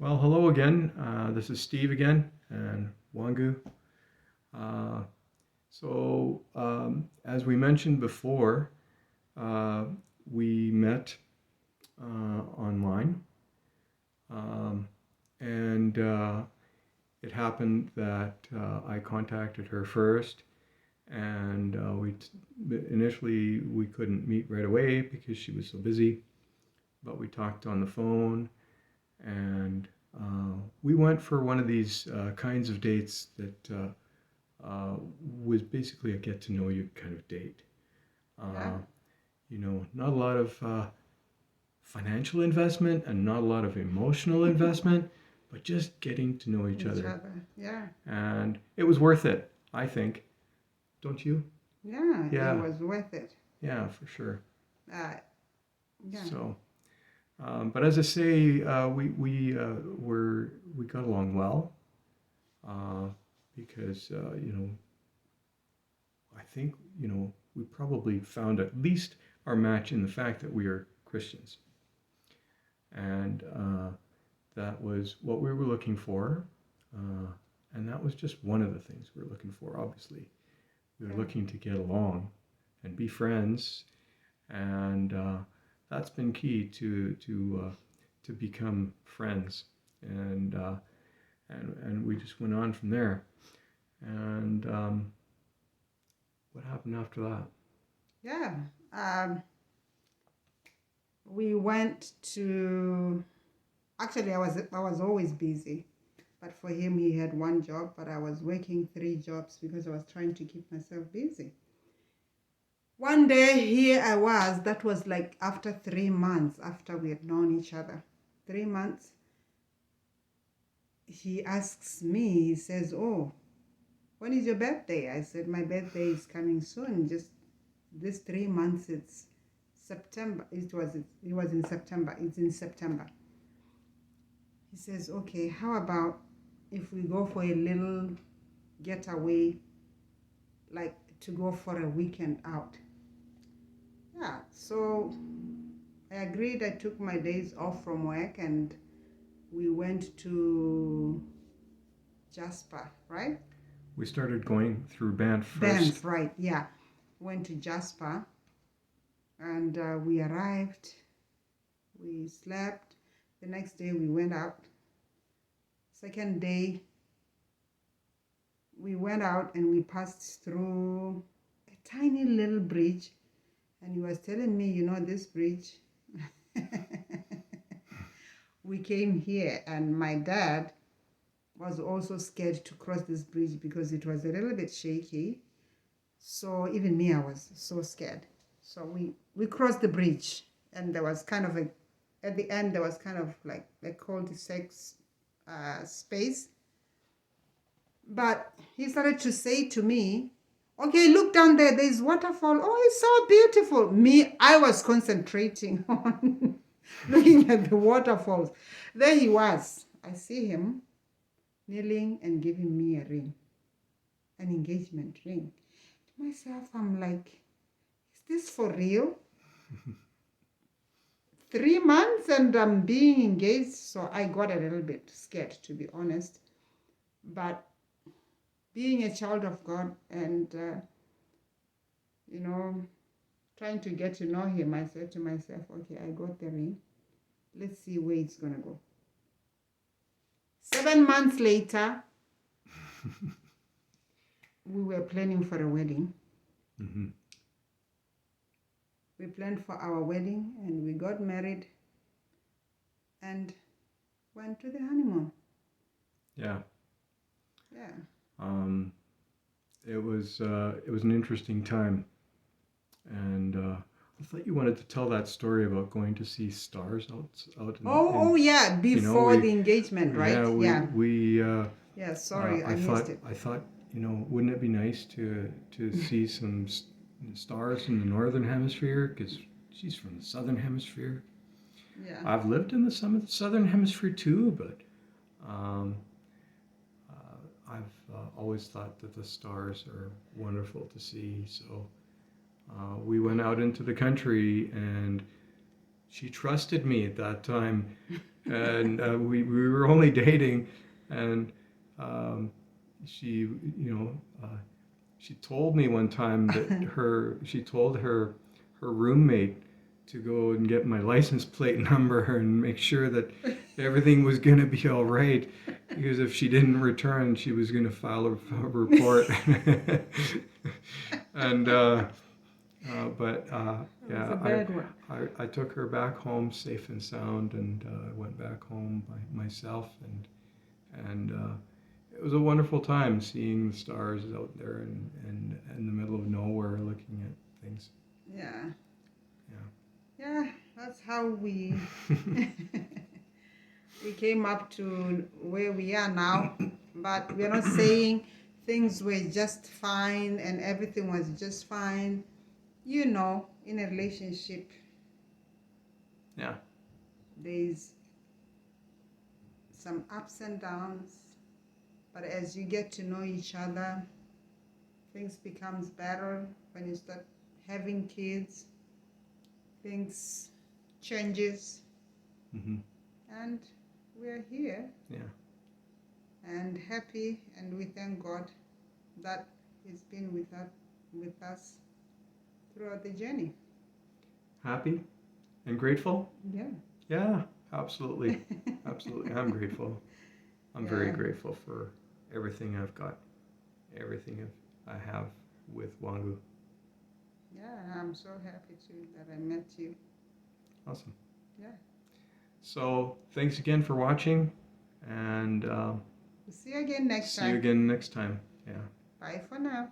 Well, hello again. This is Steve again and Wangu. Uh, as we mentioned before, uh, we met online, um, and it happened that I contacted her first, and initially we couldn't meet right away because she was so busy, but we talked on the phone and we went for one of these kinds of dates that was basically a get to know you kind of date. Yeah, Uh, not a lot of financial investment and not a lot of emotional investment, but just getting to know each each other. other. Yeah, And it was worth it, I think. Don't you? yeah, it Yeah, was worth it. yeah, for sure. Uh, yeah, So, but as I say, we got along well uh, because I think, we probably found at least our match in the fact that we are Christians. And that was what we were looking for. Uh, and that was just one of the things we were looking for, obviously. We were yeah, looking to get along and be friends. And that's been key to become friends. And, and we just went on from there. And what happened after that? yeah. Um, we went to. Actually, I was always busy, but for him, he had one job, but I was working three jobs because I was trying to keep myself busy. One day, here I was. That was like after 3 months after we had known each other. 3 months. He asks me. He says, "Oh, when is your birthday?" I said, "My birthday is coming soon. Just this 3 months, it's September." It was in September. It's in September. He says, "Okay, how about if we go for a little getaway, like to go for a weekend out?" Yeah, so I agreed. I took my days off from work and we went to Jasper, right? We started going through Banff first. Banff, right? Yeah, went to Jasper and we arrived. We slept. The next day we went out. Second day we went out and we passed through a tiny little bridge. And he was telling me, this bridge, we came here and my dad was also scared to cross this bridge because it was a little bit shaky. So even me, I was so scared. So we crossed the bridge and there was kind of at the end, there was kind of like a cul-de-sac space. But he started to say to me, "Okay, look down there. There's waterfall. Oh, it's so beautiful." Me, I was concentrating on looking at the waterfalls. There he was. I see him kneeling and giving me a ring, an engagement ring. To myself, I'm like, is this for real? 3 months and I'm being engaged. So I got a little bit scared, to be honest. But being a child of God and, you know, trying to get to know him, I said to myself, okay, I got the ring. Let's see where it's going to go. 7 months later, we were planning for a wedding. Mm-hmm. We planned for our wedding and we got married and went to the honeymoon. Yeah. Yeah. Um, it was an interesting time, and I thought you wanted to tell that story about going to see stars out Oh, yeah, before we the engagement, right? yeah Yeah. we Yeah, sorry, I missed it. I thought, wouldn't it be nice to see some stars in the northern hemisphere, because she's from the southern hemisphere. Yeah. I've lived in the southern hemisphere too, but um, I've always thought that the stars are wonderful to see. So we went out into the country and she trusted me at that time, and we were only dating, and she, you know, she told me one time that she told her roommate to go and get my license plate number and make sure that everything was going to be all right, because if she didn't return, she was going to file a report. And but It's yeah, a bad one. I took her back home safe and sound, and went back home by myself, and it was a wonderful time seeing the stars out there and in the middle of nowhere, looking at things. Yeah. Yeah. Yeah, that's how we we came up to where we are now. But we're not saying things were just fine and everything was just fine. You know, in a relationship, Yeah. there's some ups and downs. But as you get to know each other, things becomes better. When you start having kids, things changes, Hmm. and we're here Yeah. and happy, and we thank God that He's been with us throughout the journey. Happy and grateful. Yeah. Yeah. Absolutely. Absolutely. I'm grateful. I'm very Yeah. grateful for everything I've got, everything I have with Wangu. Yeah, I'm so happy too that I met you. Awesome. Yeah. So thanks again for watching, and We'll see you again next see you time. again next time. Yeah. Bye for now.